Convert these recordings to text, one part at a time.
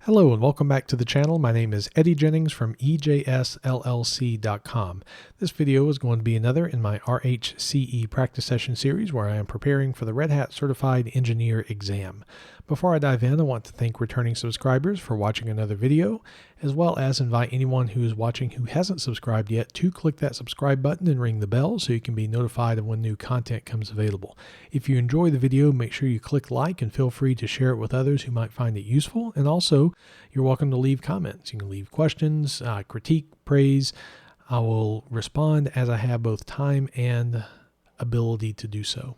Hello and welcome back to the channel. My name is Eddie Jennings from EJSLLC.com. This video is going to be another in my RHCE practice session series where I am preparing for the Red Hat Certified Engineer exam. Before I dive in, I want to thank returning subscribers for watching another video, as well as invite anyone who is watching who hasn't subscribed yet to click that subscribe button and ring the bell so you can be notified of when new content comes available. If you enjoy the video, make sure you click like and feel free to share it with others who might find it useful. And also, you're welcome to leave comments. You can leave questions, critique, praise. I will respond as I have both time and ability to do so.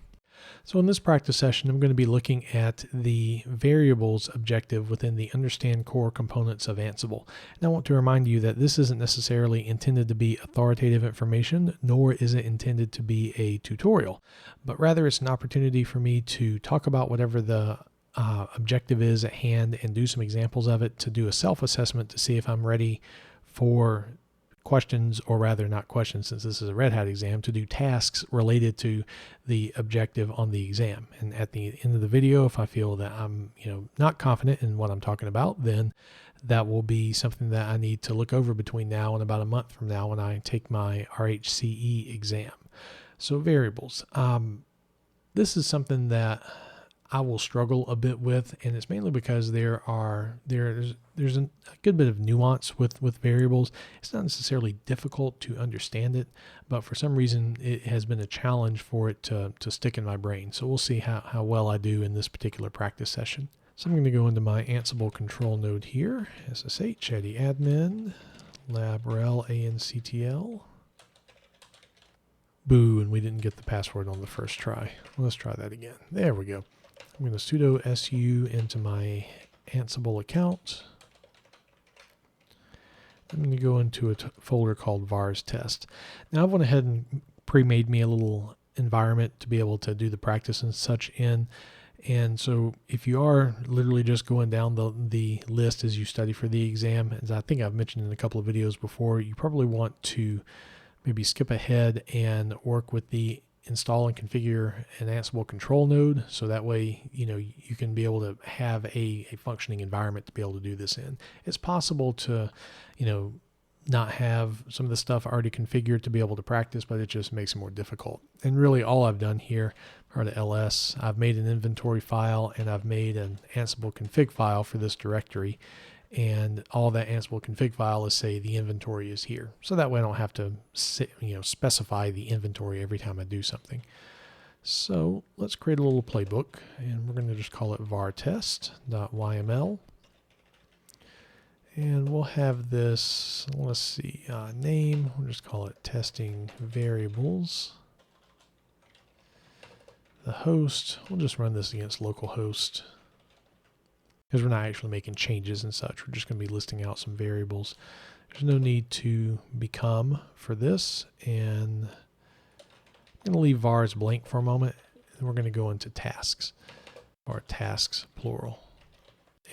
So in this practice session, I'm going to be looking at the variables objective within the understand core components of Ansible. And I want to remind you that this isn't necessarily intended to be authoritative information, nor is it intended to be a tutorial, but rather it's an opportunity for me to talk about whatever the objective is at hand and do some examples of it to do a self-assessment to see if I'm ready for questions, or rather not questions since this is a Red Hat exam, to do tasks related to the objective on the exam. And at the end of the video, if I feel that I'm not confident in what I'm talking about, then that will be something that I need to look over between now and about a month from now when I take my RHCE exam. So variables. This is something that I will struggle a bit with, and it's mainly because there's a good bit of nuance with variables. It's not necessarily difficult to understand it, but for some reason it has been a challenge for it to stick in my brain. So we'll see how well I do in this particular practice session. So I'm going to go into my Ansible control node here, SSH, Eddie admin, labrel anctl. Boo, and we didn't get the password on the first try. Let's try that again. There we go. I'm going to sudo su into my Ansible account. I'm going to go into a folder called vars test. Now I've went ahead and pre-made me a little environment to be able to do the practice and such in. And so if you are literally just going down the list as you study for the exam, as I think I've mentioned in a couple of videos before, you probably want to maybe skip ahead and work with the install and configure an Ansible control node, so that way you can be able to have a functioning environment to be able to do this in. It's possible to not have some of the stuff already configured to be able to practice, but it just makes it more difficult. And really all I've done here are the ls. I've made an inventory file and I've made an Ansible config file for this directory, and all that Ansible config file is say the inventory is here. So that way I don't have to specify the inventory every time I do something. So let's create a little playbook, and we're going to just call it vartest.yml. And we'll have this, let's see, name, we'll just call it testing variables. The host, we'll just run this against localhost, because we're not actually making changes and such. We're just going to be listing out some variables. There's no need to become for this, and I'm going to leave vars blank for a moment, and we're going to go into tasks, or tasks plural.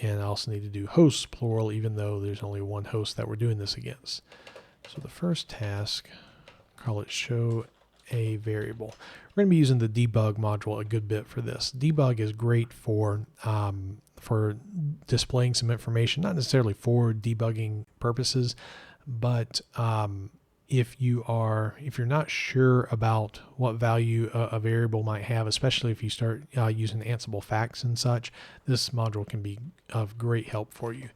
And I also need to do hosts plural, even though there's only one host that we're doing this against. So the first task, call it show a variable. We're going to be using the debug module a good bit for this. Debug is great for displaying some information, not necessarily for debugging purposes, but if you're not sure about what value a variable might have, especially if you start using Ansible facts and such, this module can be of great help for you.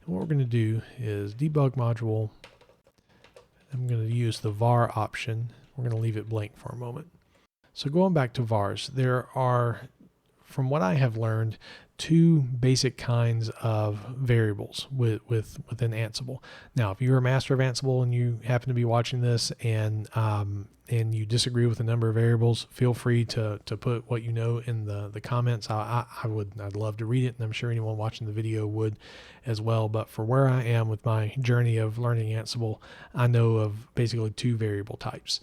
And what we're going to do is debug module. I'm going to use the var option. We're going to leave it blank for a moment. So going back to vars, there are, from what I have learned, two basic kinds of variables within Ansible. Now, if you're a master of Ansible and you happen to be watching this and you disagree with a number of variables, feel free to put what you know in the comments. I'd love to read it, and I'm sure anyone watching the video would as well. But for where I am with my journey of learning Ansible, I know of basically two variable types.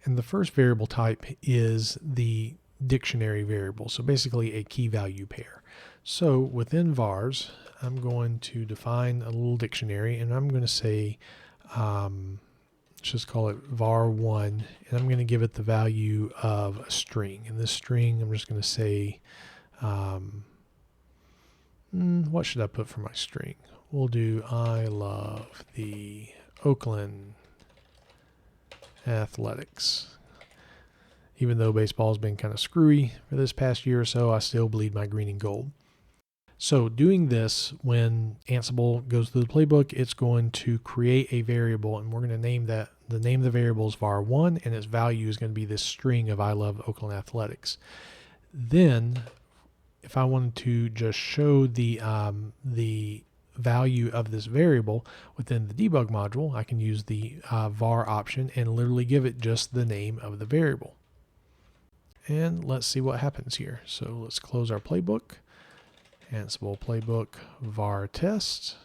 And the first variable type is the dictionary variable, so basically a key value pair. So within vars, I'm going to define a little dictionary, and I'm going to say, let's just call it var1, and I'm going to give it the value of a string. And this string, I'm just going to say What should I put for my string? We'll do I love the Oakland Athletics. Even though baseball's been kind of screwy for this past year or so, I still bleed my green and gold. So doing this, when Ansible goes through the playbook, it's going to create a variable, and we're going to name that, the name of the variable is var1, and its value is going to be this string of I love Oakland Athletics. Then if I wanted to just show the value of this variable within the debug module, I can use the var option and literally give it just the name of the variable. And let's see what happens here. So let's close our playbook. Ansible playbook var test.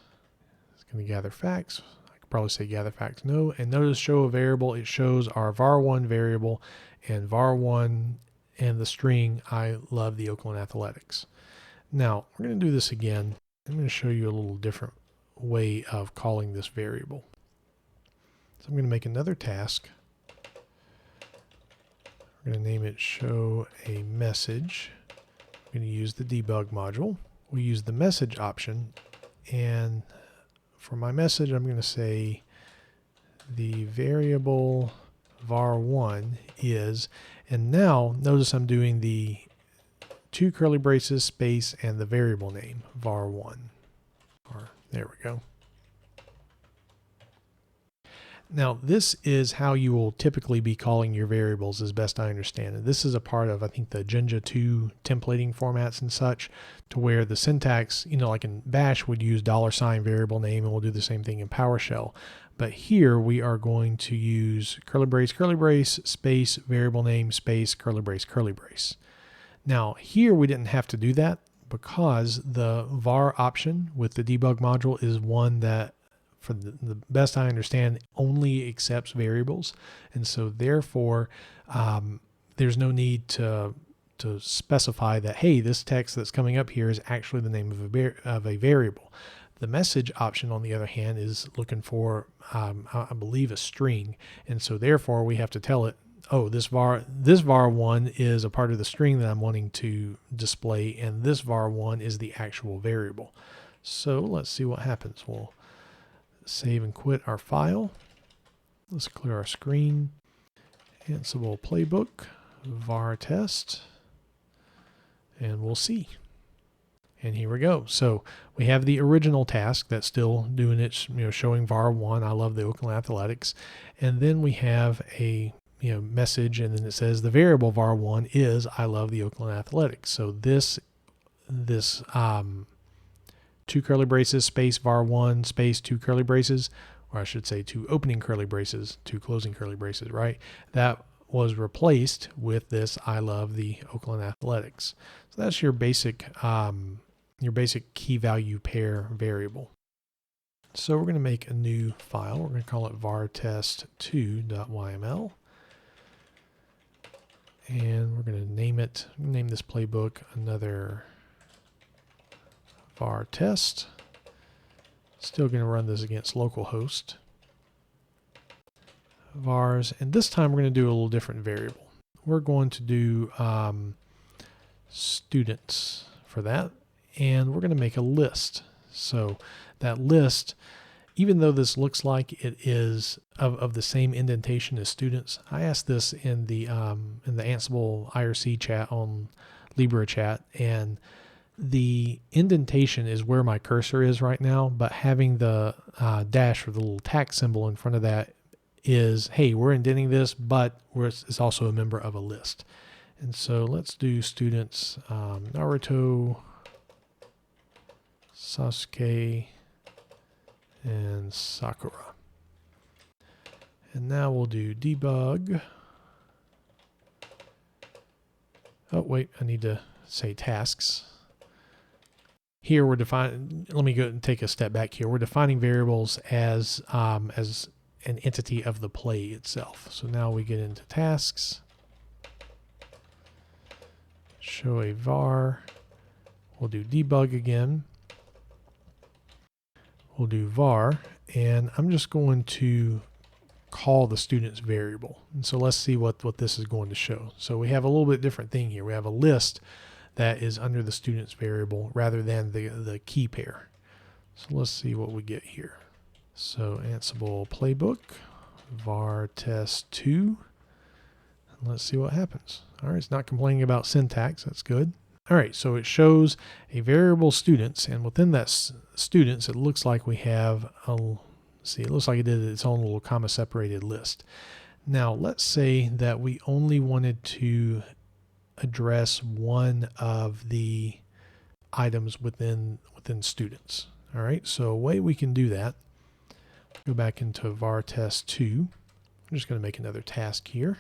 It's going to gather facts. I could probably say gather facts no. And notice show a variable. It shows our var1 variable and var1 and the string I love the Oakland Athletics. Now we're going to do this again. I'm going to show you a little different way of calling this variable. So I'm going to make another task. We're going to name it show a message. I'm going to use the debug module. We use the message option, and for my message I'm going to say the variable var1 is, and now notice I'm doing the 2 curly braces space and the variable name var1. There we go. Now this is how you will typically be calling your variables as best I understand it. This is a part of, I think, the Jinja 2 templating formats and such, to where the syntax, like in Bash, would use $ variable name, and we'll do the same thing in PowerShell. But here we are going to use curly brace, space, variable name, space, curly brace. Now here we didn't have to do that because the var option with the debug module is one that, for the best I understand, only accepts variables. And so therefore there's no need to specify that, hey, this text that's coming up here is actually the name of a variable. The message option, on the other hand, is looking for, I believe, a string. And so therefore we have to tell it, oh, this var1 is a part of the string that I'm wanting to display, and this var1 is the actual variable. So let's see what happens. We'll save and quit our file. Let's clear our screen. Ansible playbook, var test, and we'll see. And here we go. So we have the original task that's still doing it, showing var1, I love the Oakland Athletics. And then we have a message, and then it says the variable var1 is I love the Oakland Athletics. So this 2 curly braces space var1 space 2 curly braces, or I should say 2 opening curly braces, 2 closing curly braces, right? That was replaced with this I love the Oakland Athletics. So that's your basic key value pair variable. So we're going to make a new file. We're going to call it vartest2.yml. And we're going to name this playbook another var test. Still going to run this against localhost vars, and this time we're going to do a little different variable. We're going to do students for that, and we're going to make a list. So that list, even though this looks like it is of the same indentation as students, I asked this in the Ansible IRC chat on Libra chat, and the indentation is where my cursor is right now, but having the dash or the little tax symbol in front of that is, hey, we're indenting this, but it's also a member of a list. And so let's do students, Naruto, Sasuke, and Sakura. And now we'll do debug. Oh, wait, I need to say tasks. Here we're defining, let me go and take a step back here. We're defining variables as an entity of the play itself. So now we get into tasks, show a var, we'll do debug again, we'll do var, and I'm just going to call the student's variable. And so let's see what this is going to show. So we have a little bit different thing here. We have a list that is under the students variable rather than the key pair. So let's see what we get here. So Ansible playbook, var test2. Let's see what happens. All right, it's not complaining about syntax. That's good. All right, so it shows a variable students, and within that students, it looks like we have it looks like it did its own little comma separated list. Now, let's say that we only wanted to address one of the items within students. All right, so a way we can do that, go back into var test2. I'm just going to make another task here.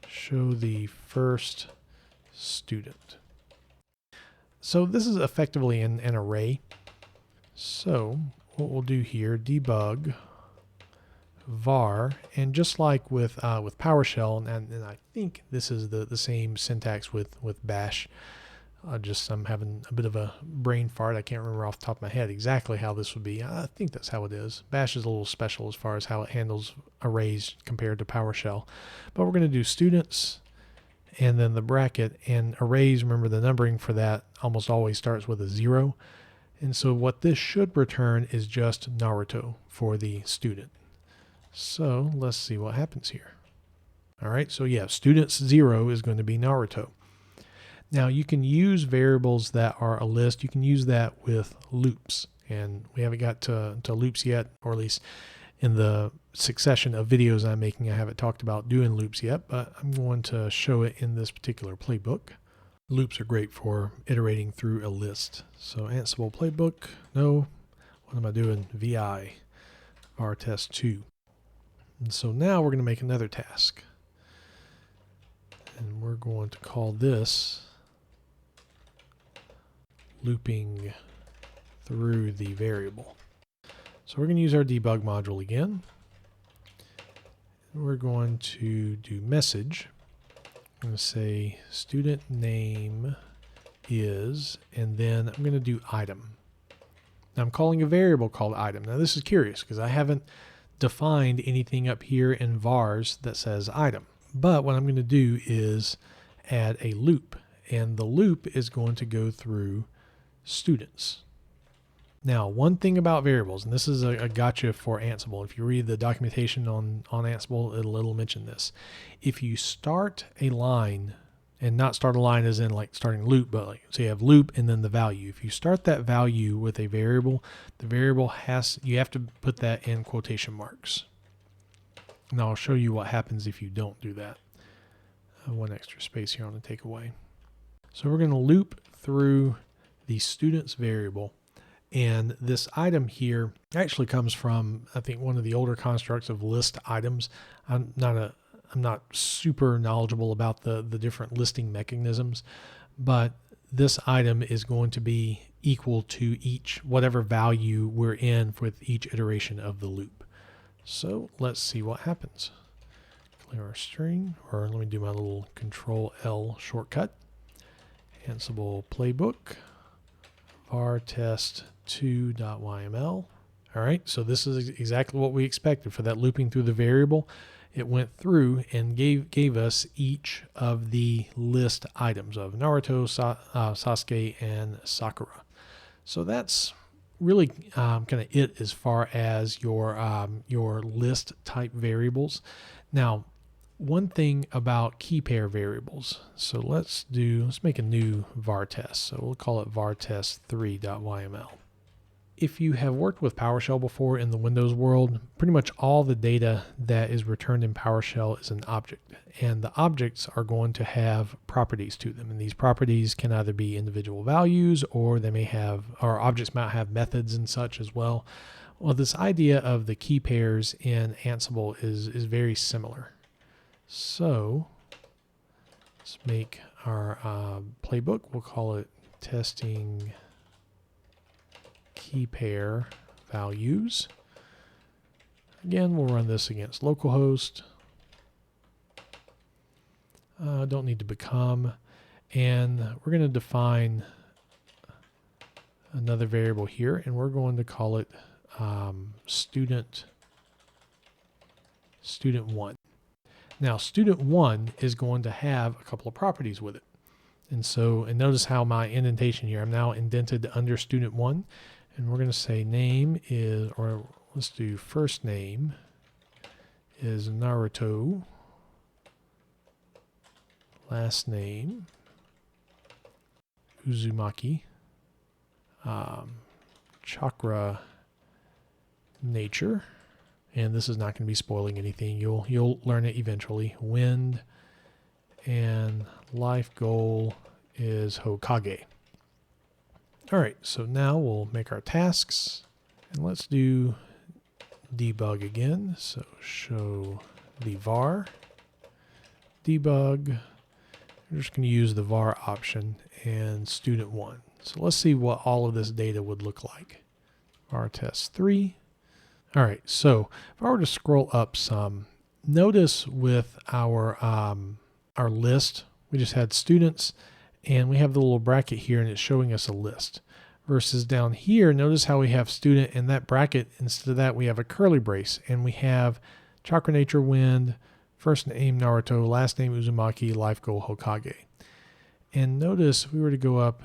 Show the first student. So this is effectively an array. So what we'll do here, debug var, and just like with PowerShell, and I think this is the same syntax with bash. I'm having a bit of a brain fart. I can't remember off the top of my head exactly how this would be. I think that's how it is. Bash is a little special as far as how it handles arrays compared to PowerShell. But we're going to do students and then the bracket, and arrays, remember the numbering for that almost always starts with a 0. And so what this should return is just Naruto for the student. So let's see what happens here. All right, so yeah, students 0 is going to be Naruto. Now you can use variables that are a list. You can use that with loops, and we haven't got to loops yet, or at least in the succession of videos I'm making, I haven't talked about doing loops yet, but I'm going to show it in this particular playbook. Loops are great for iterating through a list. So Ansible playbook, no, what am I doing? VI, var test2. And so now we're going to make another task. And we're going to call this looping through the variable. So we're going to use our debug module again. We're going to do message. I'm going to say student name is, and then I'm going to do item. Now I'm calling a variable called item. Now this is curious because I haven't defined anything up here in vars that says item. But what I'm going to do is add a loop, and the loop is going to go through students. Now, one thing about variables, and this is a gotcha for Ansible. If you read the documentation on Ansible, it'll mention this. If you start a line, and not start a line as in like starting loop, but like, so you have loop and then the value. If you start that value with a variable, the variable you have to put that in quotation marks. Now I'll show you what happens if you don't do that. One extra space here on the takeaway. So we're going to loop through the student's variable. And this item here actually comes from, I think, one of the older constructs of list items. I'm not super knowledgeable about the different listing mechanisms, but this item is going to be equal to whatever value we're in with each iteration of the loop. So let's see what happens. Clear our string, or let me do my little Control L shortcut. Ansible playbook, var test2.yml. All right, so this is exactly what we expected for that looping through the variable. It went through and gave us each of the list items of Naruto, Sasuke, and Sakura. So that's really kind of it as far as your list type variables. Now, one thing about key pair variables. So let's make a new var test. So we'll call it var test3.yml. If you have worked with PowerShell before in the Windows world, pretty much all the data that is returned in PowerShell is an object. And the objects are going to have properties to them. And these properties can either be individual values, or objects might have methods and such as well. Well, this idea of the key pairs in Ansible is very similar. So let's make our playbook. We'll call it testing key pair values. Again, we'll run this against localhost. Don't need to become. And we're going to define another variable here, and we're going to call it student1. Now, student 1 is going to have a couple of properties with it. And notice how my indentation here, I'm now indented under student 1. And we're going to say name is, or let's do first name is Naruto. Last name, Uzumaki. Chakra nature. And this is not going to be spoiling anything. You'll learn it eventually. Wind, and life goal is Hokage. All right, so now we'll make our tasks, and let's do debug again. So show the var debug. We're just going to use the var option and student 1. So let's see what all of this data would look like. var test 3. All right, so if I were to scroll up some, notice with our list, we just had students, and we have the little bracket here, and it's showing us a list. Versus down here, notice how we have student, and that bracket, instead of that, we have a curly brace, and we have chakra nature wind, first name Naruto, last name Uzumaki, life goal Hokage. And notice if we were to go up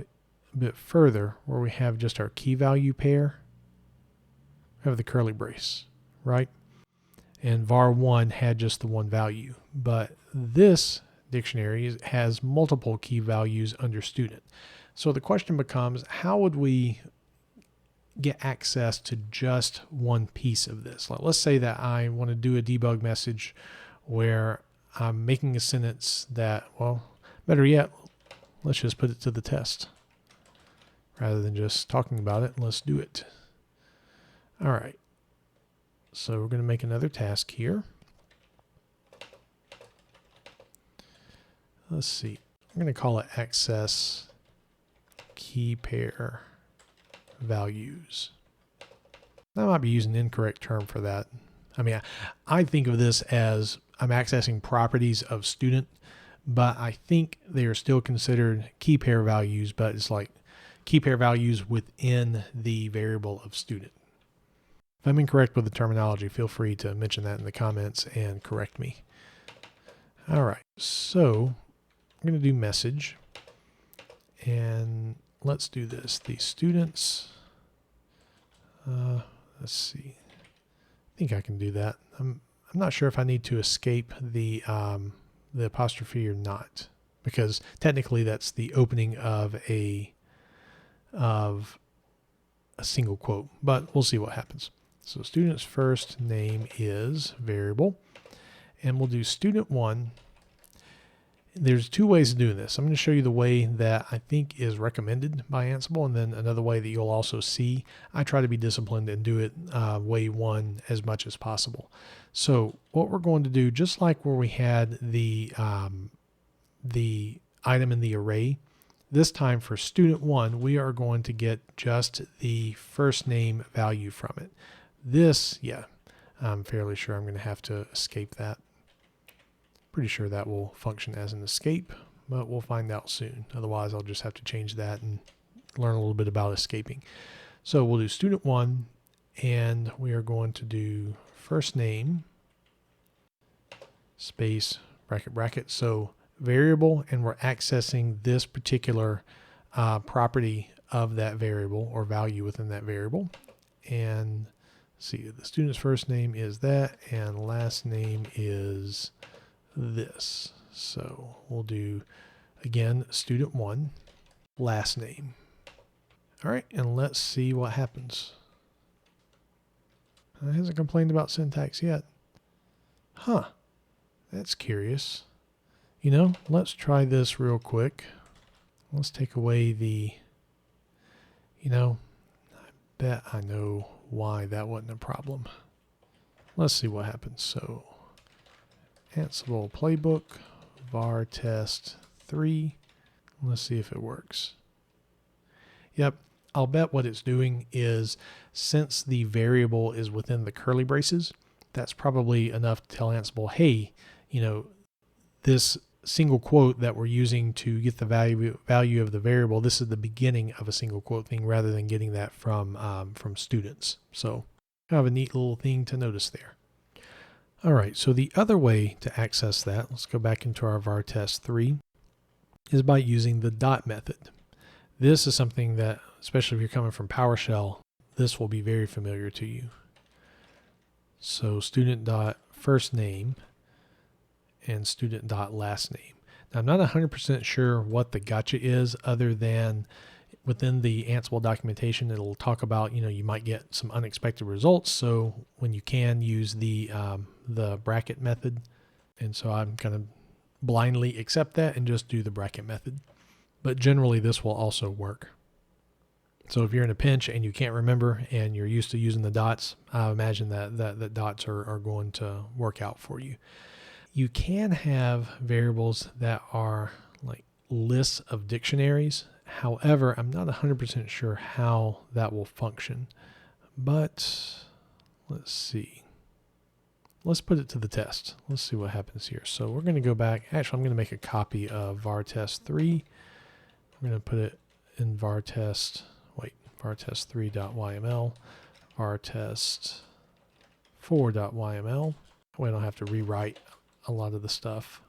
a bit further, where we have just our key value pair, we have the curly brace, right? And var1 had just the one value, but this dictionary has multiple key values under student. So the question becomes, how would we get access to just one piece of this? Let's say that I want to do a debug message where I'm making a sentence that, well, better yet, let's just put it to the test. Rather than just talking about it, let's do it. All right. So we're going to make another task here. Let's see. I'm going to call it access key pair values. I might be using an incorrect term for that. I mean, I think of this as I'm accessing properties of student, but I think they are still considered key pair values, but it's like key pair values within the variable of student. If I'm incorrect with the terminology, feel free to mention that in the comments and correct me. All right, so I'm going to do message, and let's do this. The students, let's see. I think I can do that. I'm not sure if I need to escape the apostrophe or not, because technically that's the opening of a single quote, but we'll see what happens. So student's first name is variable, and we'll do student 1. There's two ways of doing this. I'm going to show you the way that I think is recommended by Ansible, and then another way that you'll also see. I try to be disciplined and do it way 1 as much as possible. So what we're going to do, just like where we had the item in the array, this time for student 1, we are going to get just the first name value from it. This, yeah, I'm fairly sure I'm going to have to escape that. Pretty sure that will function as an escape, but we'll find out soon. Otherwise, I'll just have to change that and learn a little bit about escaping. So we'll do student 1, and we are going to do first name space bracket bracket. So variable, and we're accessing this particular property of that variable or value within that variable. And see, the student's first name is that, and last name is this. So we'll do, again, student 1, last name. All right, and let's see what happens. It hasn't complained about syntax yet. Huh, that's curious. You know, let's try this real quick. Let's take away the, I bet I know why that wasn't a problem. Let's see what happens. So Ansible playbook, var test 3. Let's see if it works. Yep, I'll bet what it's doing is, since the variable is within the curly braces, that's probably enough to tell Ansible, hey, this single quote that we're using to get the value of the variable, this is the beginning of a single quote thing rather than getting that from students. So kind of a neat little thing to notice there. All right, so the other way to access that, let's go back into our var test 3, is by using the dot method. This is something that, especially if you're coming from PowerShell, this will be very familiar to you. So student dot first name and student dot last name. Now I'm not 100% sure what the gotcha is, other than within the Ansible documentation, it'll talk about, you might get some unexpected results. So when you can use the bracket method, and so I'm going to blindly accept that and just do the bracket method. But generally this will also work. So if you're in a pinch and you can't remember and you're used to using the dots, I imagine that dots are going to work out for you. You can have variables that are like lists of dictionaries. However, I'm not 100% sure how that will function. But let's see. Let's put it to the test. Let's see what happens here. So we're going to go back. Actually, I'm going to make a copy of var test 3. We're going to put it in var test 3.yml, var test 4.yml. We don't have to rewrite a lot of the stuff.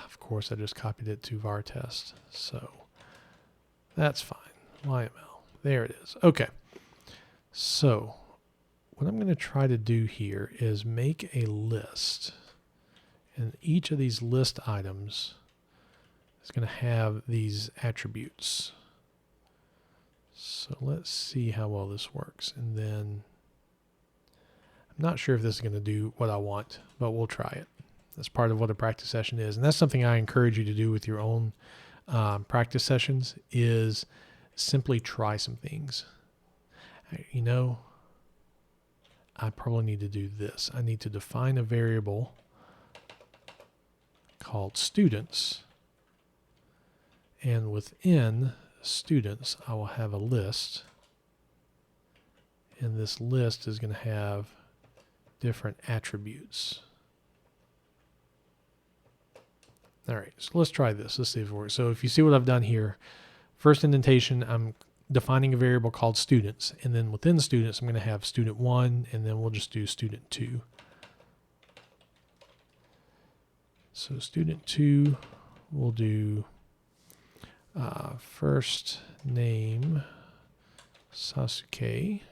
Of course, I just copied it to var test. So that's fine. YML. There it is. Okay. So what I'm going to try to do here is make a list. And each of these list items is going to have these attributes. So let's see how well this works. And then I'm not sure if this is going to do what I want, but we'll try it. That's part of what a practice session is. And that's something I encourage you to do with your own practice sessions, is simply try some things. I probably need to do this. I need to define a variable called students. And within students, I will have a list. And this list is going to have different attributes. All right, so let's try this. Let's see if it works. So if you see what I've done here, first indentation, I'm defining a variable called students. And then within students, I'm going to have student 1, and then we'll just do student 2. So student 2, we'll do first name Sasuke,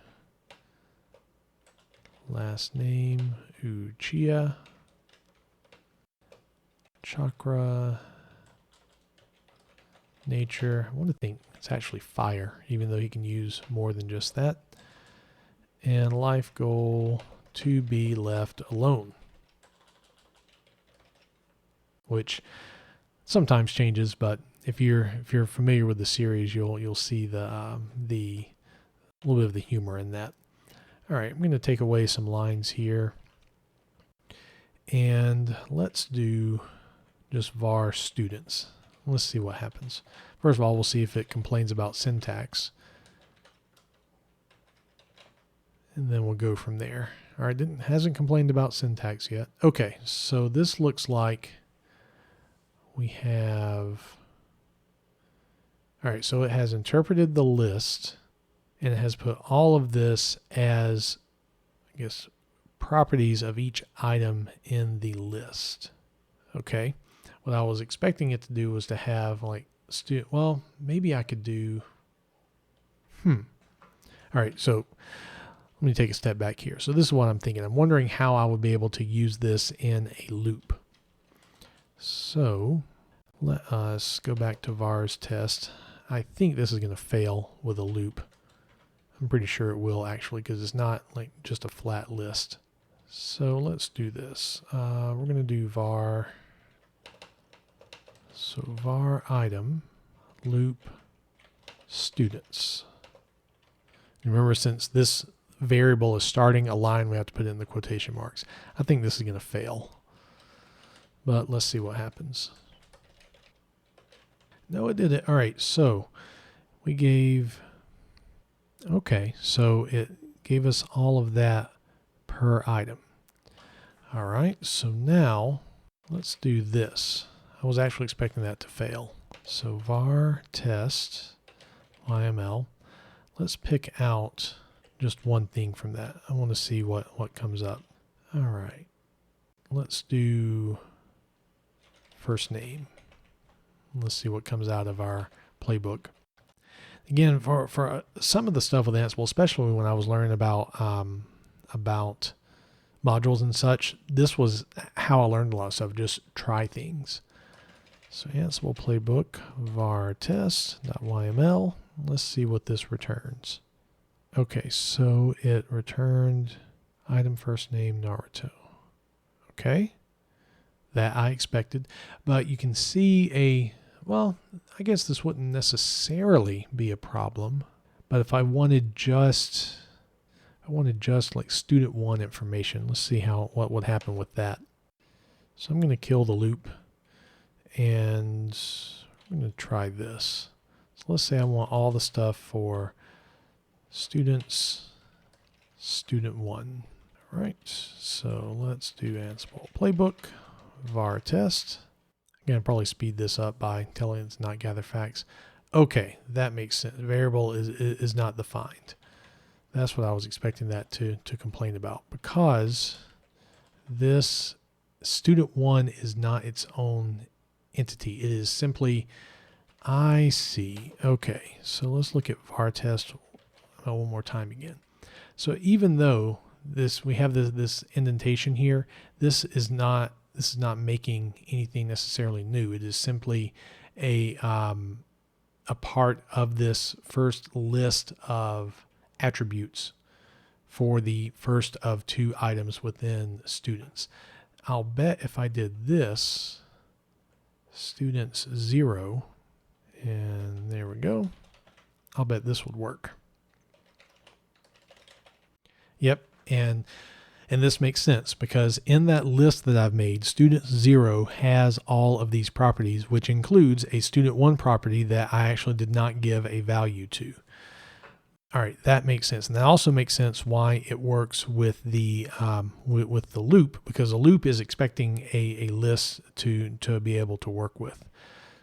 last name Uchiha, chakra, nature. I want to think it's actually fire, even though he can use more than just that. And life goal, to be left alone, which sometimes changes, but if you're familiar with the series, you'll see the little bit of the humor in that. All right, I'm going to take away some lines here, and let's do just var students. Let's see what happens. First of all, we'll see if it complains about syntax, and then we'll go from there. All right, hasn't complained about syntax yet. Okay, so this looks like we have. All right, so it has interpreted the list, and it has put all of this as, I guess, properties of each item in the list. Okay, what I was expecting it to do was to have like well, maybe I could do, all right, so let me take a step back here. So this is what I'm thinking. I'm wondering how I would be able to use this in a loop. So let us go back to var's test. I think this is going to fail with a loop. I'm pretty sure it will actually, because it's not like just a flat list. So let's do this. We're going to do var. So var item loop students. Remember, since this variable is starting a line, we have to put in the quotation marks. I think this is going to fail, but let's see what happens. No, it did it. All right, so we gave, okay, so it gave us all of that per item. All right, so now let's do this. I was actually expecting that to fail. So var test YML. Let's pick out just one thing from that. I want to see what comes up. All right, let's do first name. Let's see what comes out of our playbook. Again, for some of the stuff with Ansible, especially when I was learning about modules and such, this was how I learned a lot of stuff. Just try things. So Ansible playbook var test.yml. Let's see what this returns. Okay, so it returned item first name Naruto. Okay, that I expected, but you can see well, I guess this wouldn't necessarily be a problem, but if I wanted just like student one information, let's see what would happen with that. So I'm going to kill the loop and I'm going to try this. So let's say I want all the stuff for students, student one. All right, so let's do Ansible playbook var test. Again, probably speed this up by telling it to not gather facts. Okay, that makes sense. Variable is not defined. That's what I was expecting that to complain about, because this student one is not its own entity. It is simply, I see. Okay, so let's look at var test one more time again. So even though we have this indentation here, this is not making anything necessarily new. It is simply a part of this first list of attributes for the first of two items within students. I'll bet if I did this, students 0, and there we go, I'll bet this would work. Yep, and this makes sense because in that list that I've made, student 0 has all of these properties, which includes a student 1 property that I actually did not give a value to. All right, that makes sense. And that also makes sense why it works with the loop, because a loop is expecting a list to be able to work with.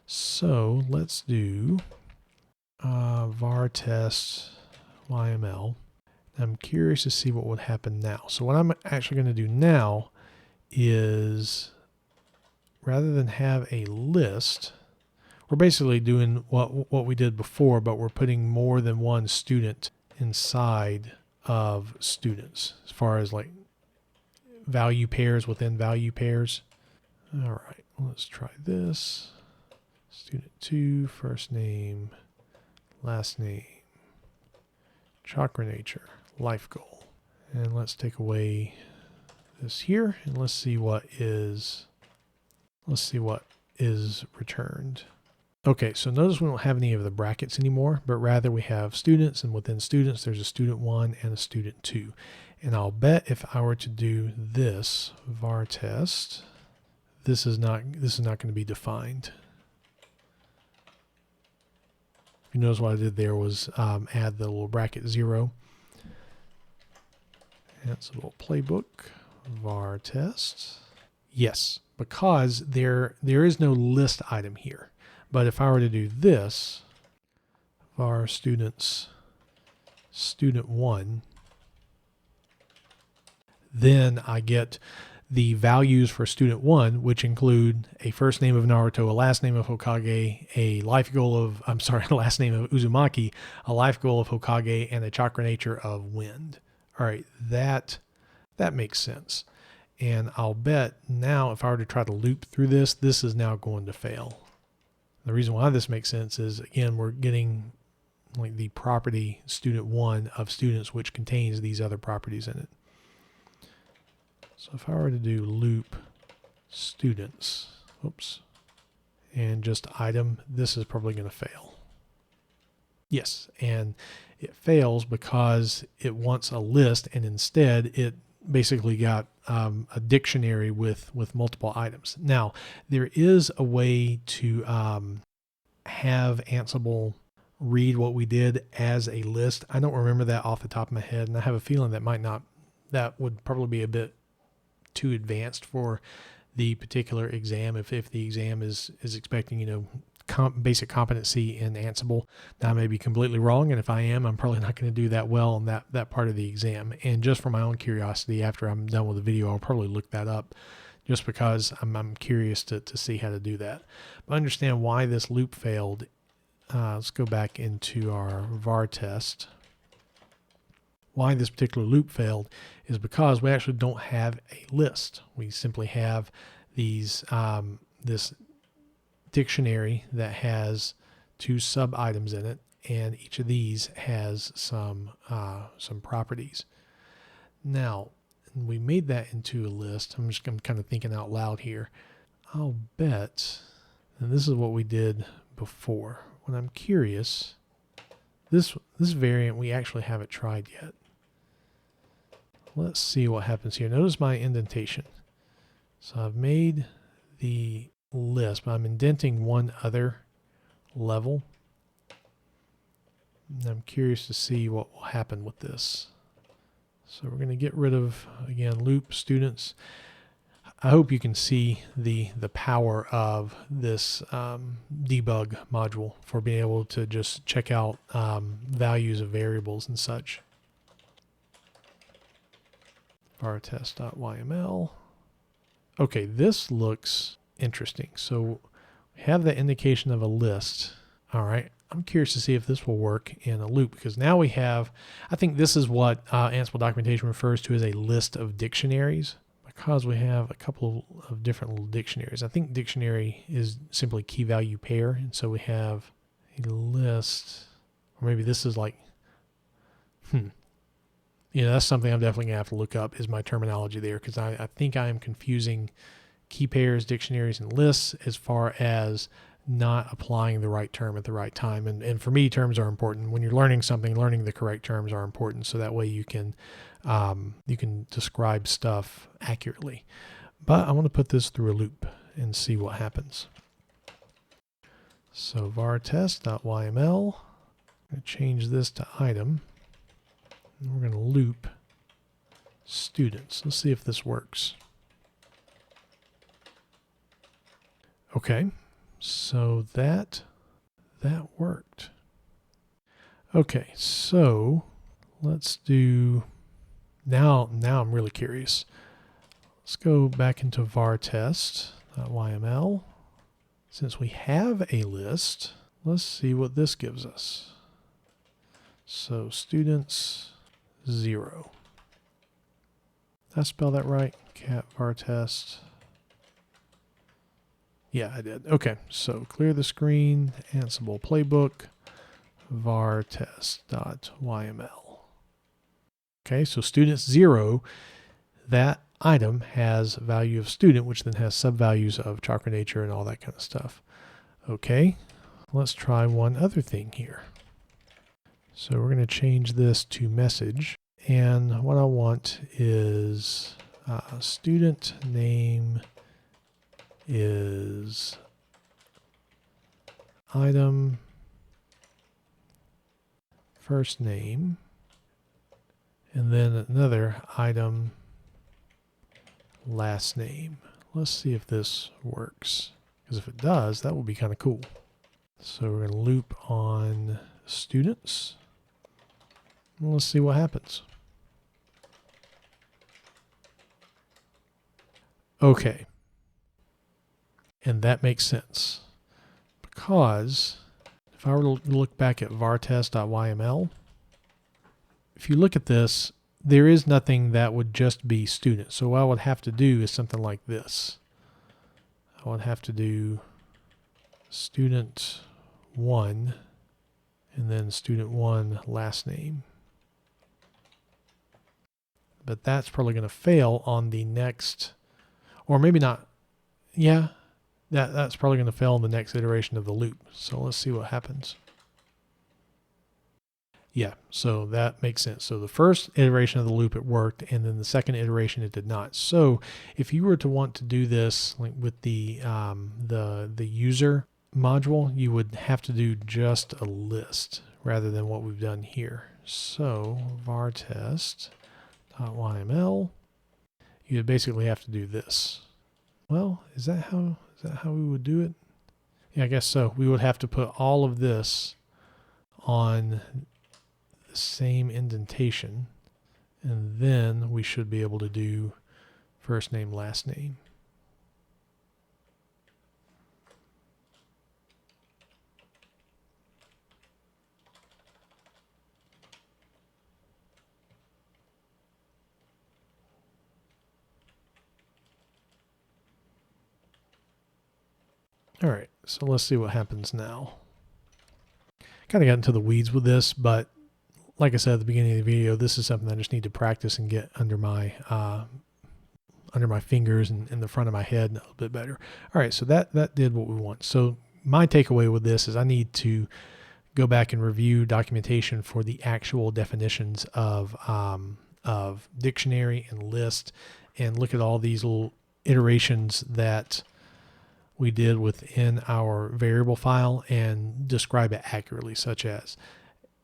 So let's do var test YML. I'm curious to see what would happen now. So what I'm actually going to do now is, rather than have a list, we're basically doing what we did before, but we're putting more than one student inside of students, as far as like value pairs within value pairs. All right, let's try this. Student 2, first name, last name, chakra nature, life goal. And let's take away this here, and let's see what is returned. Okay, so notice we don't have any of the brackets anymore, but rather we have students, and within students there's a student 1 and a student 2. And I'll bet if I were to do this var test, this is not going to be defined. You notice what I did there was add the little bracket 0. Ansible playbook var test. Yes, because there is no list item here. But if I were to do this, var students student 1, then I get the values for student 1, which include a first name of Naruto, a last name of Hokage, a last name of Uzumaki, a life goal of Hokage, and a chakra nature of wind. All right, that makes sense. And I'll bet now if I were to try to loop through this is now going to fail. The reason why this makes sense is, again, we're getting like the property student 1 of students, which contains these other properties in it. So if I were to do loop students, and just item, this is probably going to fail. Yes, and it fails because it wants a list, and instead it basically got a dictionary with multiple items. Now, there is a way to have Ansible read what we did as a list. I don't remember that off the top of my head, and I have a feeling that would probably be a bit too advanced for the particular exam if the exam is expecting, basic competency in Ansible. Now, I may be completely wrong, and if I am, I'm probably not going to do that well on that part of the exam. And just for my own curiosity, after I'm done with the video, I'll probably look that up, just because I'm curious to see how to do that. But understand why this loop failed. Let's go back into our var test. Why this particular loop failed is because we actually don't have a list. We simply have these this dictionary that has 2 sub items in it, and each of these has some properties. Now, we made that into a list. I'm kind of thinking out loud here. I'll bet, and this is what we did before. When I'm curious, this variant we actually haven't tried yet. Let's see what happens here. Notice my indentation. So I've made the list, but I'm indenting one other level. And I'm curious to see what will happen with this. So we're going to get rid of, again, loop students. I hope you can see the power of this debug module for being able to just check out values of variables and such. vartest.yml. Okay, this looks interesting. So we have the indication of a list. All right, I'm curious to see if this will work in a loop, because now we have, I think this is what Ansible documentation refers to as a list of dictionaries, because we have a couple of different little dictionaries. I think dictionary is simply key value pair, and so we have a list, or maybe this is like, that's something I'm definitely going to have to look up, is my terminology there, because I think I am confusing key pairs, dictionaries, and lists as far as not applying the right term at the right time. And for me, terms are important. When you're learning something, learning the correct terms are important, so that way you can describe stuff accurately. But I want to put this through a loop and see what happens. So vartest.yml, I'm going to change this to item. And we're going to loop students. Let's see if this works. Okay, so that worked. Okay, so let's do, now I'm really curious. Let's go back into vartest.yml. Since we have a list, let's see what this gives us. So students 0. Did I spell that right? Cat vartest. Yeah, I did. Okay, so clear the screen, Ansible playbook, vartest.yml. Okay, so students 0, that item has value of student, which then has subvalues of chakra nature and all that kind of stuff. Okay, let's try one other thing here. So we're going to change this to message, and what I want is student name is item first name, and then another item last name. Let's see if this works, because if it does, that will be kind of cool. So we're going to loop on students. Let's see what happens. Okay. And that makes sense, because if I were to look back at vartest.yml, if you look at this, there is nothing that would just be student. So what I would have to do is something like this. I would have to do student 1 and then student 1 last name. But that's probably going to fail on the next, or maybe not. Yeah, that's probably going to fail in the next iteration of the loop. So let's see what happens. Yeah, so that makes sense. So the first iteration of the loop, it worked, and then the second iteration, it did not. So if you were to want to do this like with the user module, you would have to do just a list rather than what we've done here. So vartest.yml, you basically have to do this. Well, is that how we would do it? Yeah, I guess so. We would have to put all of this on the same indentation, and then we should be able to do first name, last name. All right, so let's see what happens now. Kind of got into the weeds with this, but like I said at the beginning of the video, this is something I just need to practice and get under my fingers and in the front of my head a little bit better. All right, so that did what we want. So my takeaway with this is I need to go back and review documentation for the actual definitions of dictionary and list, and look at all these little iterations that we did within our variable file and describe it accurately, such as,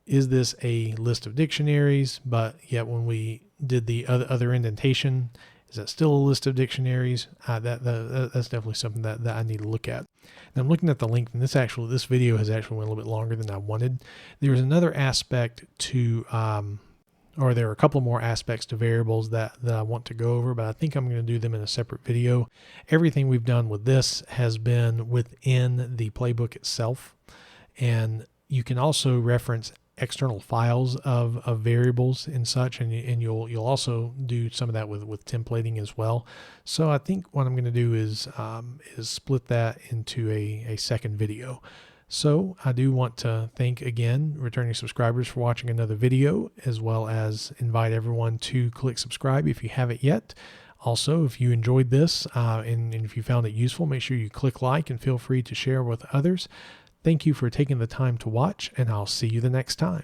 is this a list of dictionaries, but yet when we did the other indentation, is that still a list of dictionaries? That's definitely something that I need to look at. And I'm looking at the length, and this video has actually went a little bit longer than I wanted. There was another aspect to, or there are a couple more aspects to variables that I want to go over, but I think I'm going to do them in a separate video. Everything we've done with this has been within the playbook itself, and you can also reference external files of variables and such, and you'll also do some of that with templating as well. So I think what I'm going to do is split that into a second video. So I do want to thank again returning subscribers for watching another video, as well as invite everyone to click subscribe if you haven't yet. Also, if you enjoyed this and if you found it useful, make sure you click like and feel free to share with others. Thank you for taking the time to watch, and I'll see you the next time.